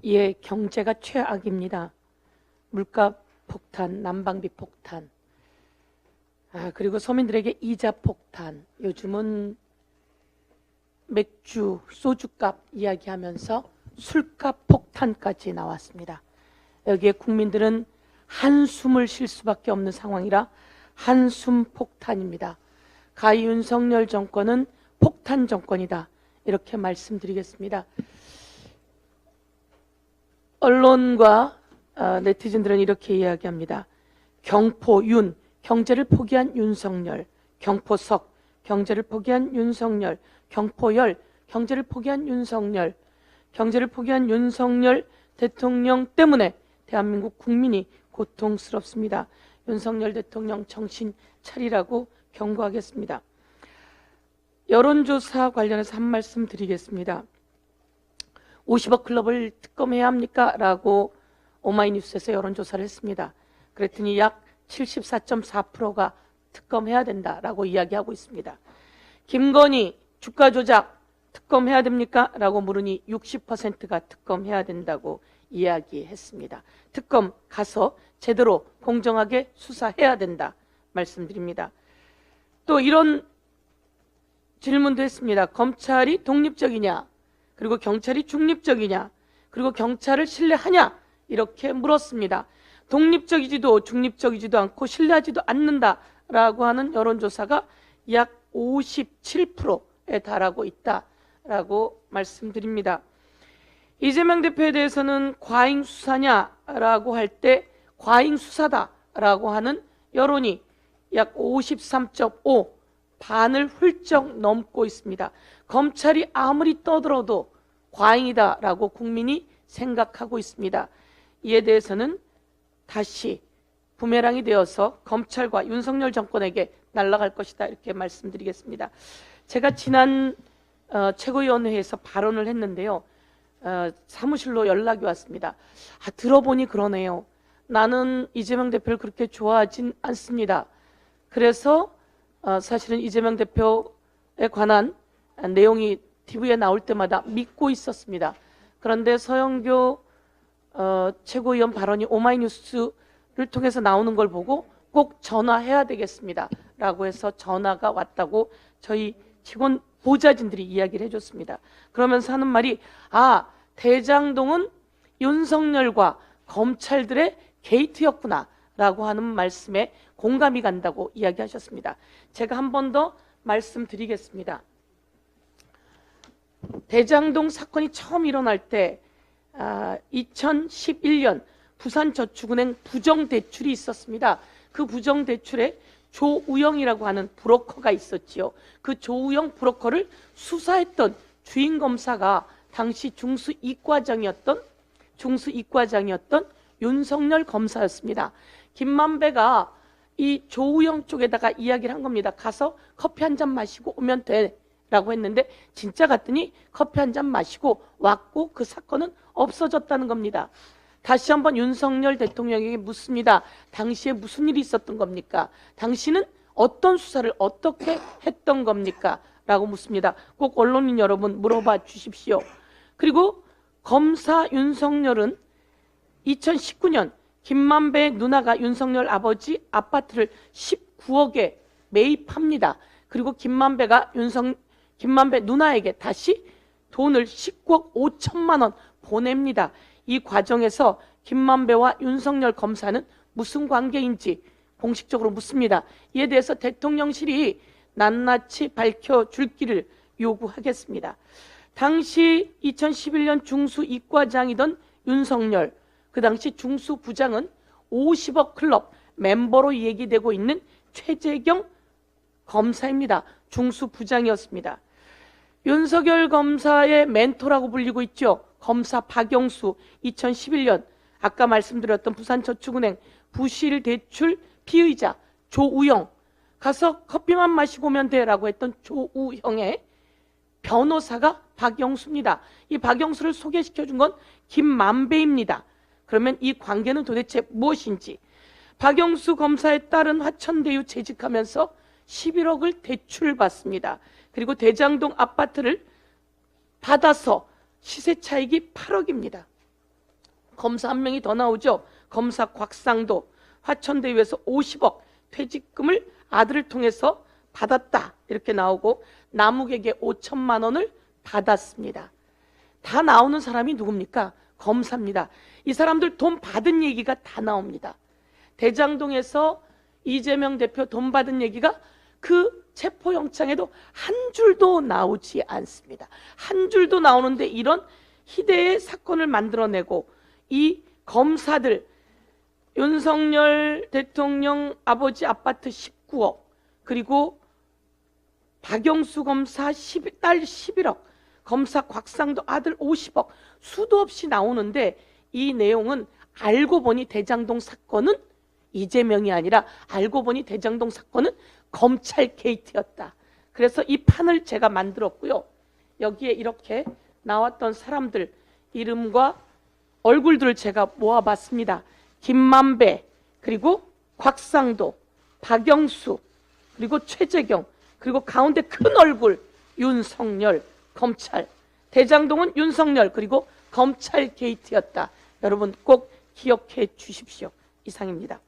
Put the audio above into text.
예, 경제가 최악입니다. 물가 폭탄, 난방비 폭탄, 그리고 서민들에게 이자 폭탄, 요즘은 맥주, 소주값 이야기하면서 술값 폭탄까지 나왔습니다. 여기에 국민들은 한숨을 쉴 수밖에 없는 상황이라 한숨 폭탄입니다. 가히 윤석열 정권은 폭탄 정권이다, 이렇게 말씀드리겠습니다. 언론과 네티즌들은 이렇게 이야기합니다. 경포윤, 경제를 포기한 윤석열. 경포석, 경제를 포기한 윤석열. 경포열, 경제를 포기한 윤석열. 경제를 포기한 윤석열 대통령 때문에 대한민국 국민이 고통스럽습니다. 윤석열 대통령 정신 차리라고 경고하겠습니다. 여론조사 관련해서 한 말씀 드리겠습니다. 50억 클럽을 특검해야 합니까? 라고 오마이뉴스에서 여론조사를 했습니다. 그랬더니 약 74.4%가 특검해야 된다라고 이야기하고 있습니다. 김건희 주가 조작 특검해야 됩니까? 라고 물으니 60%가 특검해야 된다고 이야기했습니다. 특검 가서 제대로 공정하게 수사해야 된다 말씀드립니다. 또 이런 질문도 했습니다. 검찰이 독립적이냐, 그리고 경찰이 중립적이냐, 그리고 경찰을 신뢰하냐, 이렇게 물었습니다. 독립적이지도 중립적이지도 않고 신뢰하지도 않는다라고 하는 여론조사가 약 57%에 달하고 있다라고 말씀드립니다. 이재명 대표에 대해서는 과잉 수사냐라고 할 때 과잉 수사다라고 하는 여론이 약 53.5%, 반을 훌쩍 넘고 있습니다. 검찰이 아무리 떠들어도 과잉이다라고 국민이 생각하고 있습니다. 이에 대해서는 다시 부메랑이 되어서 검찰과 윤석열 정권에게 날아갈 것이다, 이렇게 말씀드리겠습니다. 제가 지난 최고위원회에서 발언을 했는데요. 사무실로 연락이 왔습니다. 들어보니 그러네요. 나는 이재명 대표를 그렇게 좋아하진 않습니다. 그래서 사실은 이재명 대표에 관한 내용이 TV에 나올 때마다 믿고 있었습니다. 그런데 서영교 최고위원 발언이 오마이뉴스를 통해서 나오는 걸 보고 꼭 전화해야 되겠습니다 라고 해서 전화가 왔다고 저희 직원 보좌진들이 이야기를 해줬습니다. 그러면서 하는 말이 대장동은 윤석열과 검찰들의 게이트였구나 라고 하는 말씀에 공감이 간다고 이야기하셨습니다. 제가 한 번 더 말씀드리겠습니다. 대장동 사건이 처음 일어날 때 2011년 부산저축은행 부정대출이 있었습니다. 그 부정대출에 조우영이라고 하는 브로커가 있었지요. 그 조우영 브로커를 수사했던 주임검사가 당시 중수이과장이었던 윤석열 검사였습니다. 김만배가 이 조우영 쪽에다가 이야기를 한 겁니다. 가서 커피 한 잔 마시고 오면 돼 라고 했는데 진짜 갔더니 커피 한 잔 마시고 왔고 그 사건은 없어졌다는 겁니다. 다시 한번 윤석열 대통령에게 묻습니다. 당시에 무슨 일이 있었던 겁니까? 당신은 어떤 수사를 어떻게 했던 겁니까? 라고 묻습니다. 꼭 언론인 여러분 물어봐 주십시오. 그리고 검사 윤석열은 2019년 김만배의 누나가 윤석열 아버지 아파트를 19억에 매입합니다. 그리고 김만배 누나에게 다시 돈을 19억 5천만 원 보냅니다. 이 과정에서 김만배와 윤석열 검사는 무슨 관계인지 공식적으로 묻습니다. 이에 대해서 대통령실이 낱낱이 밝혀줄 기를 요구하겠습니다. 당시 2011년 중수이과장이던 윤석열, 그 당시 중수부장은 50억 클럽 멤버로 얘기되고 있는 최재경 검사입니다. 중수부장이었습니다. 윤석열 검사의 멘토라고 불리고 있죠. 검사 박영수, 2011년 아까 말씀드렸던 부산저축은행 부실대출 피의자 조우영, 가서 커피만 마시고 오면 돼라고 했던 조우영의 변호사가 박영수입니다. 이 박영수를 소개시켜준 건 김만배입니다. 그러면 이 관계는 도대체 무엇인지. 박영수 검사의 딸은 화천대유 재직하면서 11억을 대출받습니다. 그리고 대장동 아파트를 받아서 시세 차익이 8억입니다. 검사 한 명이 더 나오죠. 검사 곽상도 화천대유에서 50억 퇴직금을 아들을 통해서 받았다 이렇게 나오고 남욱에게 5천만 원을 받았습니다. 다 나오는 사람이 누굽니까? 검사입니다. 이 사람들 돈 받은 얘기가 다 나옵니다. 대장동에서 이재명 대표 돈 받은 얘기가 그 체포영장에도 한 줄도 나오지 않습니다. 한 줄도 나오는데 이런 희대의 사건을 만들어내고 이 검사들 윤석열 대통령 아버지 아파트 19억 그리고 박영수 검사 딸 11억 검사 곽상도 아들 50억 수도 없이 나오는데 이 내용은 알고 보니 대장동 사건은 이재명이 아니라 알고 보니 대장동 사건은 검찰 게이트였다. 그래서 이 판을 제가 만들었고요. 여기에 이렇게 나왔던 사람들 이름과 얼굴들을 제가 모아봤습니다. 김만배 그리고 곽상도 박영수 그리고 최재경 그리고 가운데 큰 얼굴 윤석열 검찰 대장동은 윤석열 그리고 검찰 게이트였다. 여러분 꼭 기억해 주십시오. 이상입니다.